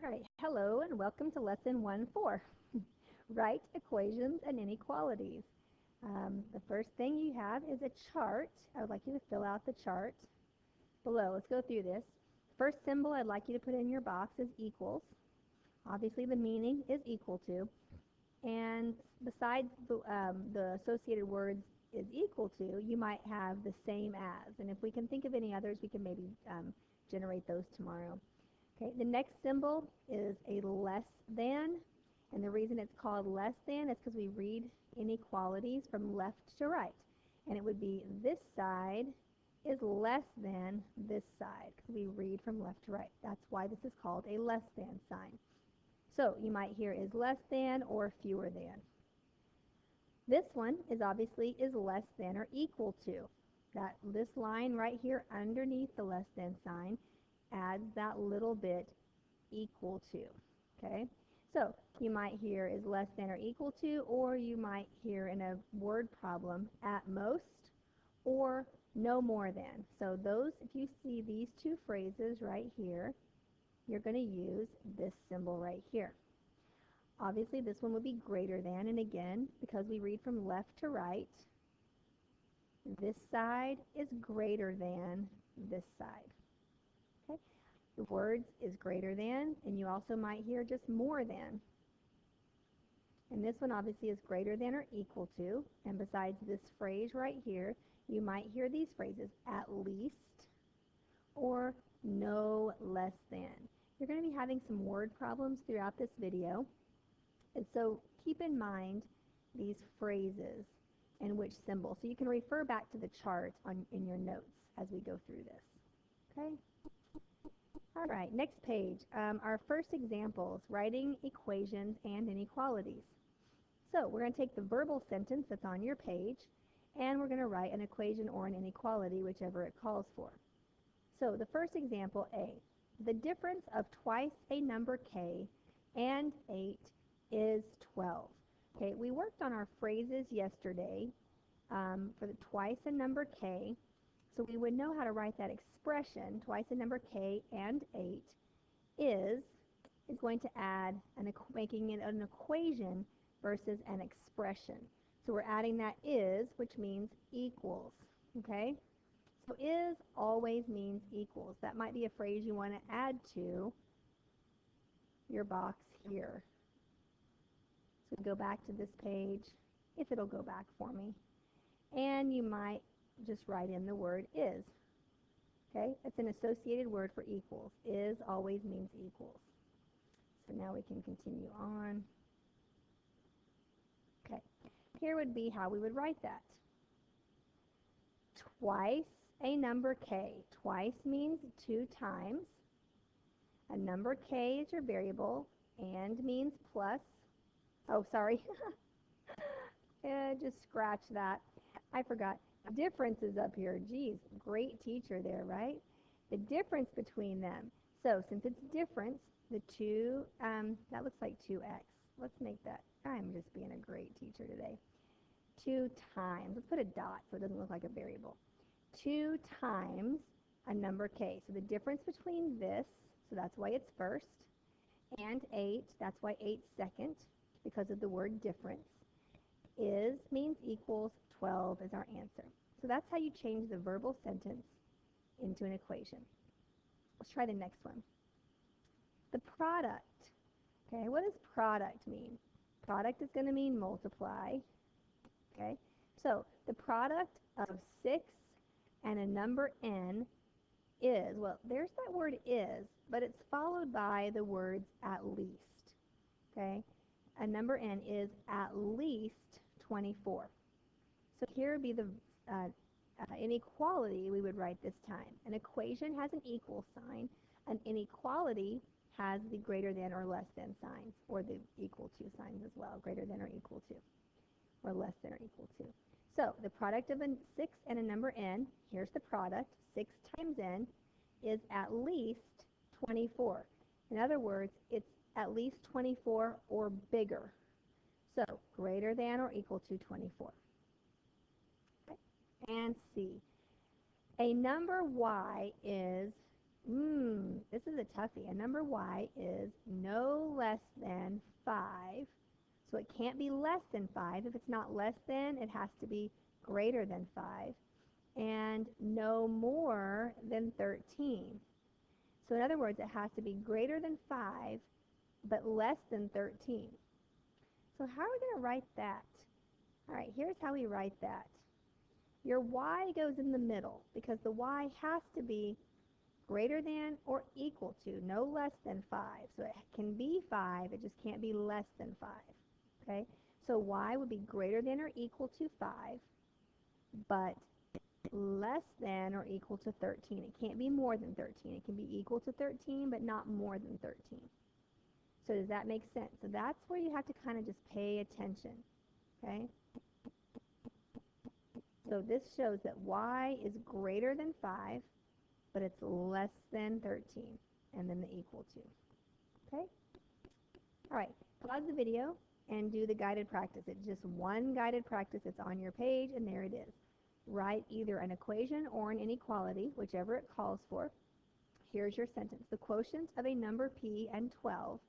All right, hello and welcome to Lesson 1-4, Write Equations and Inequalities. The first thing you have is a chart. I would like you to fill out the chart below. Let's go through this. First symbol I'd like you to put in your box is equals. Obviously the meaning is equal to. And besides the associated words is equal to, you might have the same as. And if we can think of any others, we can maybe generate those tomorrow. Okay, the next symbol is a less than, and the reason it's called less than is because we read inequalities from left to right, and it would be this side is less than this side because we read from left to right. That's why this is called a less than sign. So you might hear is less than or fewer than. This one is obviously is less than or equal to. This line right here underneath the less than sign adds that little bit equal to, okay? So you might hear is less than or equal to, or you might hear in a word problem at most or no more than. So those, if you see these two phrases right here, you're going to use this symbol right here. Obviously this one would be greater than, and again, because we read from left to right, this side is greater than this side. Okay? The words is greater than, and you also might hear just more than. And this one obviously is greater than or equal to, and besides this phrase right here, you might hear these phrases at least or no less than. You're going to be having some word problems throughout this video, and so keep in mind these phrases and which symbol. So you can refer back to the chart in your notes as we go through this. Okay? All right, next page. Our first examples, writing equations and inequalities. So we're going to take the verbal sentence that's on your page, and we're going to write an equation or an inequality, whichever it calls for. So the first example, A. The difference of twice a number k and 8 is 12. Okay, we worked on our phrases yesterday for the twice a number k. So we would know how to write that expression, twice a number k and 8 is going to add, making it an equation versus an expression. So we're adding that is, which means equals, okay? So is always means equals. That might be a phrase you want to add to your box here. So go back to this page, if it'll go back for me. And you might just write in the word is. Okay, it's an associated word for equals. Is always means equals. So now we can continue on. Okay, here would be how we would write that. Twice a number k. Twice means 2 times. A number k is your variable, and means plus. Oh, sorry. Just scratch that. I forgot. Difference is up here. Geez, great teacher there, right? The difference between them. So since it's difference, the 2, that looks like 2x. Let's make that. I'm just being a great teacher today. 2 times. Let's put a dot so it doesn't look like a variable. 2 times a number k. So the difference between this, so that's why it's first, and 8, that's why 8's second, because of the word difference. Is means equals, 12 is our answer. So that's how you change the verbal sentence into an equation. Let's try the next one. The product. Okay, what does product mean? Product is going to mean multiply. Okay, so the product of 6 and a number n is, well, there's that word is, but it's followed by the words at least. Okay, a number n is at least 24. So here would be the inequality we would write this time. An equation has an equal sign. An inequality has the greater than or less than signs, or the equal to signs as well, greater than or equal to, or less than or equal to. So the product of a 6 and a number n, here's the product, 6 times n, is at least 24. In other words, it's at least 24 or bigger. So greater than or equal to 24. Okay. And C. A number y is This is a toughie. A number y is no less than 5. So it can't be less than 5. If it's not less than, it has to be greater than 5. And no more than 13. So in other words, it has to be greater than 5, but less than 13. So how are we going to write that? All right, here's how we write that. Your y goes in the middle because the y has to be greater than or equal to, no less than 5. So it can be 5, it just can't be less than 5. Okay, so y would be greater than or equal to 5, but less than or equal to 13. It can't be more than 13. It can be equal to 13, but not more than 13. So does that make sense? So that's where you have to kind of just pay attention. Okay? So this shows that y is greater than 5, but it's less than 13, and then the equal to. Okay? All right, pause the video and do the guided practice. It's just one guided practice. It's on your page, and there it is. Write either an equation or an inequality, whichever it calls for. Here's your sentence. The quotient of a number p and 12,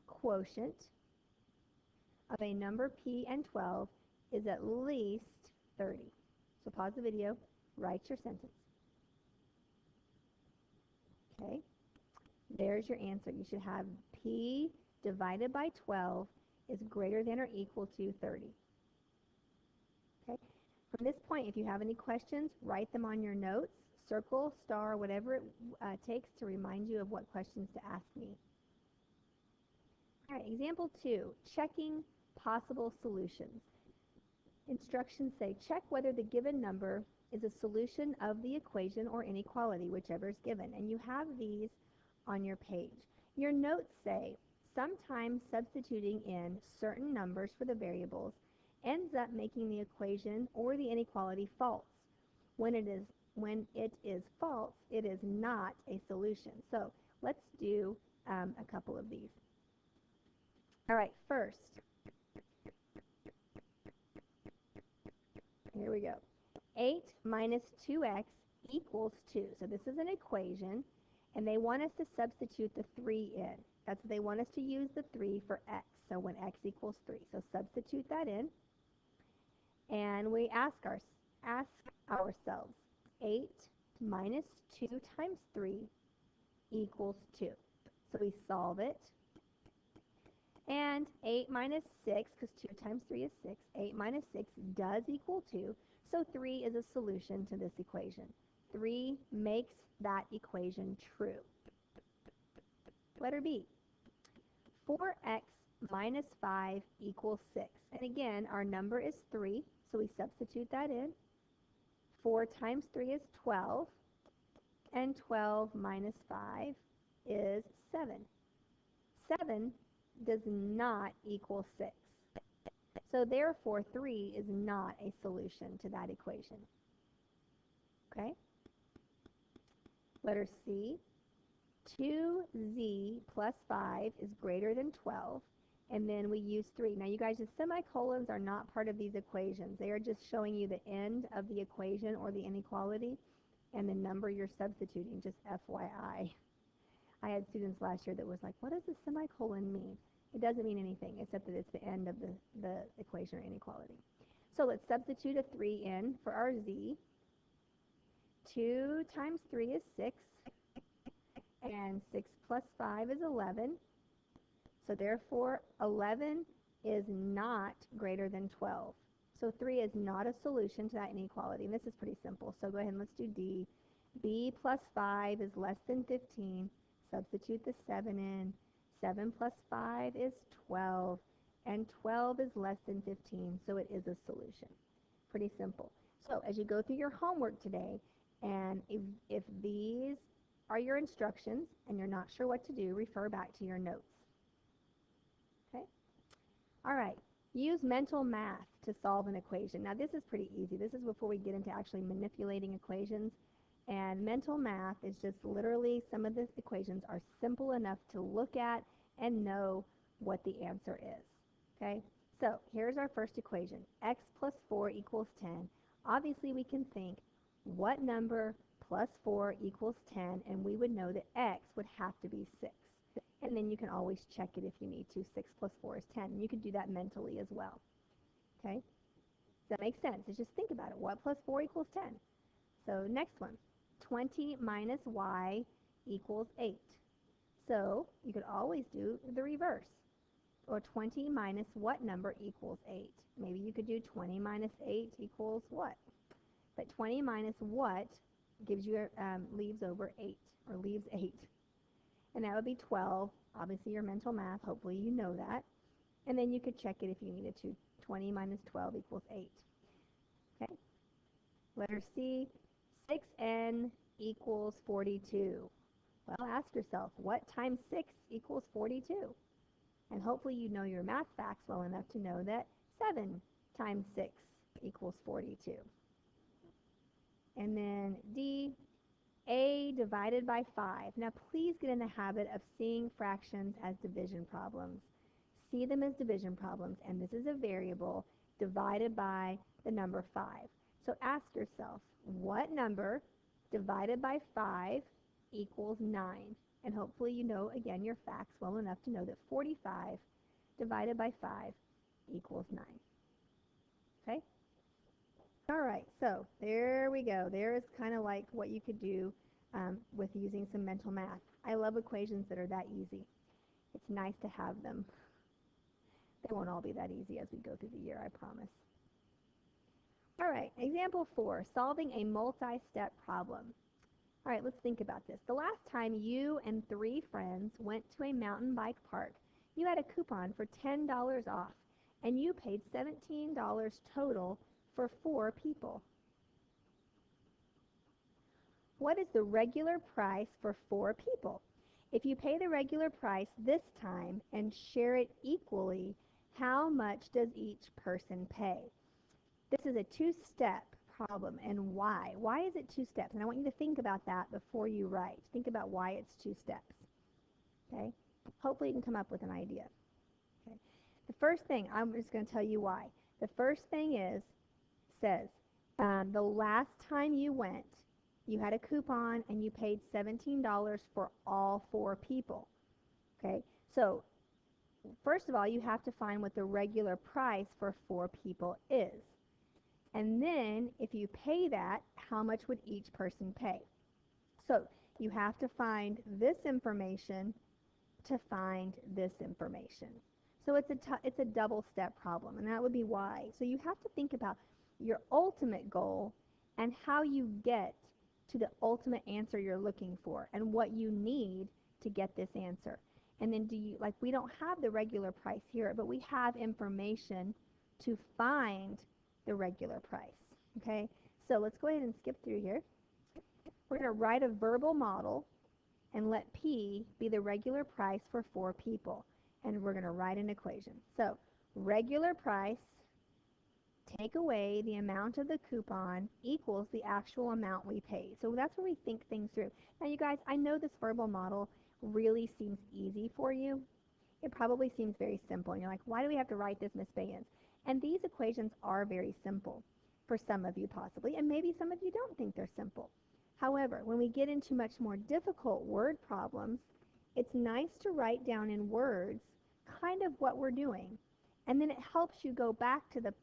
quotient of a number p and 12 is at least 30. So pause the video, write your sentence. Okay, there's your answer. You should have p divided by 12 is greater than or equal to 30. Okay, from this point, if you have any questions, write them on your notes, circle, star, whatever it takes to remind you of what questions to ask me. All right, example 2, checking possible solutions. Instructions say, check whether the given number is a solution of the equation or inequality, whichever is given. And you have these on your page. Your notes say, sometimes substituting in certain numbers for the variables ends up making the equation or the inequality false. When it is false, it is not a solution. So let's do a couple of these. All right, first, here we go. 8 minus 2x equals 2. So this is an equation, and they want us to substitute the 3 in. That's what they want us to use the 3 for x. So when x equals 3. So substitute that in, and we ask ourselves, 8 minus 2 times 3 equals 2. So we solve it. And 8 minus 6, because 2 times 3 is 6, 8 minus 6 does equal 2, so 3 is a solution to this equation. 3 makes that equation true. Letter B. 4x minus 5 equals 6. And again, our number is 3, so we substitute that in. 4 times 3 is 12, and 12 minus 5 is 7. 7 does not equal 6. So therefore, 3 is not a solution to that equation. Okay? Letter C, 2z plus 5 is greater than 12, and then we use 3. Now, you guys, the semicolons are not part of these equations. They are just showing you the end of the equation or the inequality and the number you're substituting, just FYI. I had students last year that was like, what does the semicolon mean? It doesn't mean anything except that it's the end of the equation or inequality. So let's substitute a 3 in for our z. 2 times 3 is 6, and 6 plus 5 is 11. So therefore, 11 is not greater than 12. So 3 is not a solution to that inequality. And this is pretty simple. So go ahead and let's do D. B plus 5 is less than 15. Substitute the 7 in. 7 plus 5 is 12. And 12 is less than 15, so it is a solution. Pretty simple. So as you go through your homework today, and if these are your instructions and you're not sure what to do, refer back to your notes. Okay? All right. Use mental math to solve an equation. Now, this is pretty easy. This is before we get into actually manipulating equations. And mental math is just literally some of the equations are simple enough to look at and know what the answer is. Okay? So here's our first equation. X plus 4 equals 10. Obviously, we can think, what number plus 4 equals 10, and we would know that x would have to be 6. And then you can always check it if you need to. 6 plus 4 is 10. You can do that mentally as well. Okay? Does that make sense? Just think about it. What plus 4 equals 10? So next one. 20 minus y equals 8. So you could always do the reverse. Or 20 minus what number equals 8? Maybe you could do 20 minus 8 equals what? But 20 minus what gives you leaves over 8, or leaves 8. And that would be 12. Obviously, your mental math, hopefully you know that. And then you could check it if you needed to. 20 minus 12 equals 8. Okay? Letter C, 6n equals 42. Well, ask yourself, what times 6 equals 42? And hopefully you know your math facts well enough to know that 7 times 6 equals 42. And then D, a divided by 5. Now please get in the habit of seeing fractions as division problems. See them as division problems, and this is a variable divided by the number 5. So ask yourself, what number divided by 5 equals 9? And hopefully you know, again, your facts well enough to know that 45 divided by 5 equals 9. Okay? All right, so there we go. There is kind of like what you could do with using some mental math. I love equations that are that easy. It's nice to have them. They won't all be that easy as we go through the year, I promise. All right, example 4, solving a multi-step problem. All right, let's think about this. The last time you and 3 friends went to a mountain bike park, you had a coupon for $10 off, and you paid $17 total for 4 people. What is the regular price for 4 people? If you pay the regular price this time and share it equally, how much does each person pay? This is a 2-step problem, and why? Why is it 2 steps? And I want you to think about that before you write. Think about why it's 2 steps. Okay? Hopefully you can come up with an idea. Okay? The first thing, I'm just going to tell you why. The first thing says, the last time you went, you had a coupon and you paid $17 for all 4 people. Okay? So, first of all, you have to find what the regular price for 4 people is. And then, if you pay that, how much would each person pay? So, you have to find this information to find this information. So, it's a double-step problem, and that would be why. So, you have to think about your ultimate goal and how you get to the ultimate answer you're looking for and what you need to get this answer. And then we don't have the regular price here, but we have information to find the regular price. Okay, so let's go ahead and skip through here. We're going to write a verbal model and let P be the regular price for 4 people. And we're going to write an equation. So regular price, take away the amount of the coupon equals the actual amount we paid. So that's where we think things through. Now you guys, I know this verbal model really seems easy for you. It probably seems very simple. And you're like, why do we have to write this, Miss Bayens? And these equations are very simple for some of you possibly, and maybe some of you don't think they're simple. However, when we get into much more difficult word problems, it's nice to write down in words kind of what we're doing. And then it helps you go back to the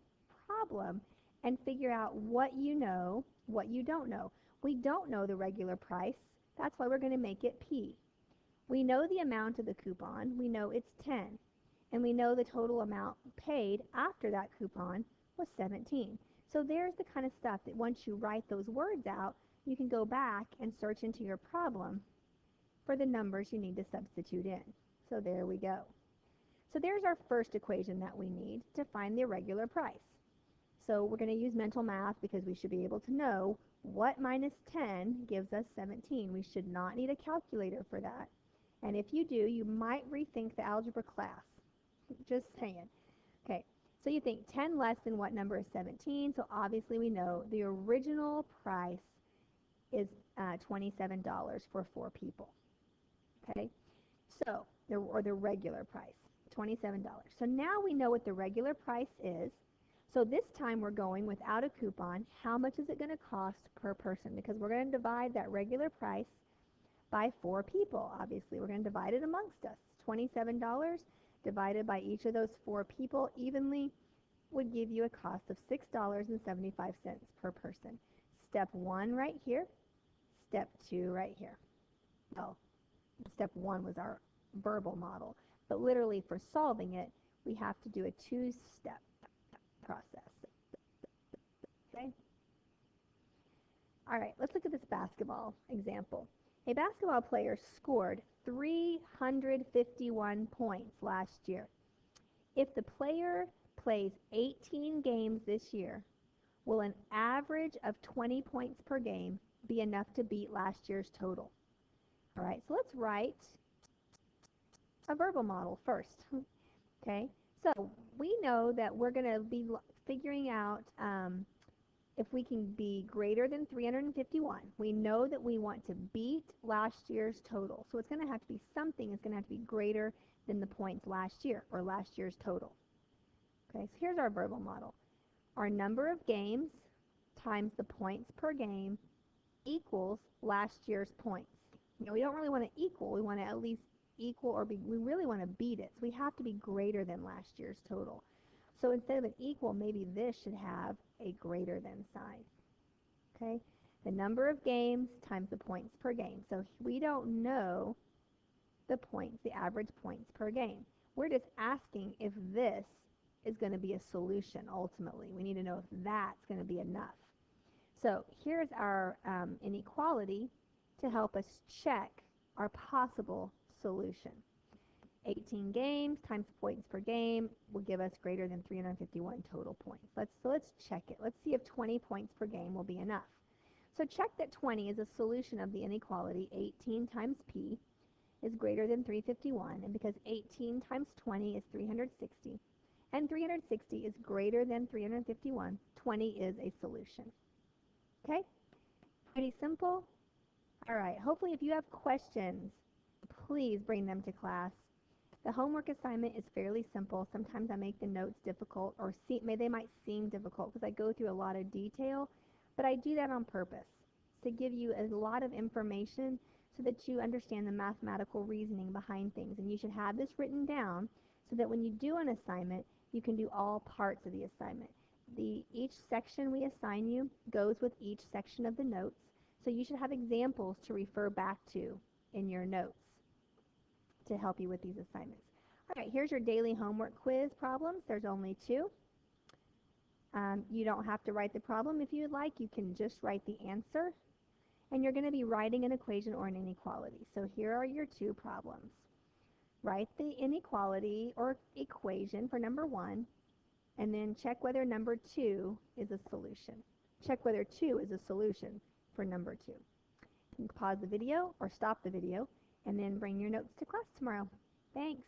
problem and figure out what you know, what you don't know. We don't know the regular price. That's why we're going to make it P. We know the amount of the coupon. We know it's 10. And we know the total amount paid after that coupon was 17. So there's the kind of stuff that once you write those words out, you can go back and search into your problem for the numbers you need to substitute in. So there we go. So there's our first equation that we need to find the irregular price. So we're going to use mental math because we should be able to know what minus 10 gives us 17. We should not need a calculator for that. And if you do, you might rethink the algebra class. Just saying. Okay, so you think 10 less than what number is 17? So obviously we know the original price is $27 for 4 people. Okay, so or the regular price, $27. So now we know what the regular price is. So this time we're going without a coupon. How much is it going to cost per person? Because we're going to divide that regular price by 4 people. Obviously, we're going to divide it amongst us. $27 divided by each of those 4 people evenly would give you a cost of $6.75 per person. Step 1 right here. Step 2 right here. Well, step 1 was our verbal model, but literally for solving it, we have to do a 2-step process. Okay? All right, let's look at this basketball example. A basketball player scored 351 points last year. If the player plays 18 games this year, will an average of 20 points per game be enough to beat last year's total? All right, so let's write a verbal model first. Okay, so we know that we're going to be figuring out if we can be greater than 351. We know that we want to beat last year's total. So it's going to have to be something that's going to have to be greater than the points last year or last year's total. Okay, so here's our verbal model. Our number of games times the points per game equals last year's points. You know, we don't really want to equal. We want to at least equal or we really want to beat it. So we have to be greater than last year's total. So instead of an equal, maybe this should have a greater than sign. Okay? The number of games times the points per game. So we don't know the points, the average points per game. We're just asking if this is going to be a solution ultimately. We need to know if that's going to be enough. So here's our inequality to help us check our possible solution. 18 games times points per game will give us greater than 351 total points. Let's check it. Let's see if 20 points per game will be enough. So check that 20 is a solution of the inequality. 18 times p is greater than 351, and because 18 times 20 is 360, and 360 is greater than 351, 20 is a solution. Okay? Pretty simple? All right. Hopefully if you have questions, please bring them to class. The homework assignment is fairly simple. Sometimes I make the notes difficult, or they might seem difficult because I go through a lot of detail, but I do that on purpose to give you a lot of information so that you understand the mathematical reasoning behind things. And you should have this written down so that when you do an assignment, you can do all parts of the assignment. Each section we assign you goes with each section of the notes, so you should have examples to refer back to in your notes to help you with these assignments. All right, here's your daily homework quiz problems. There's only 2. You don't have to write the problem. If you would like, you can just write the answer. And you're going to be writing an equation or an inequality. So here are your 2 problems. Write the inequality or equation for number 1, and then check whether number 2 is a solution. Check whether 2 is a solution for number 2. You can pause the video or stop the video and then bring your notes to class tomorrow. Thanks.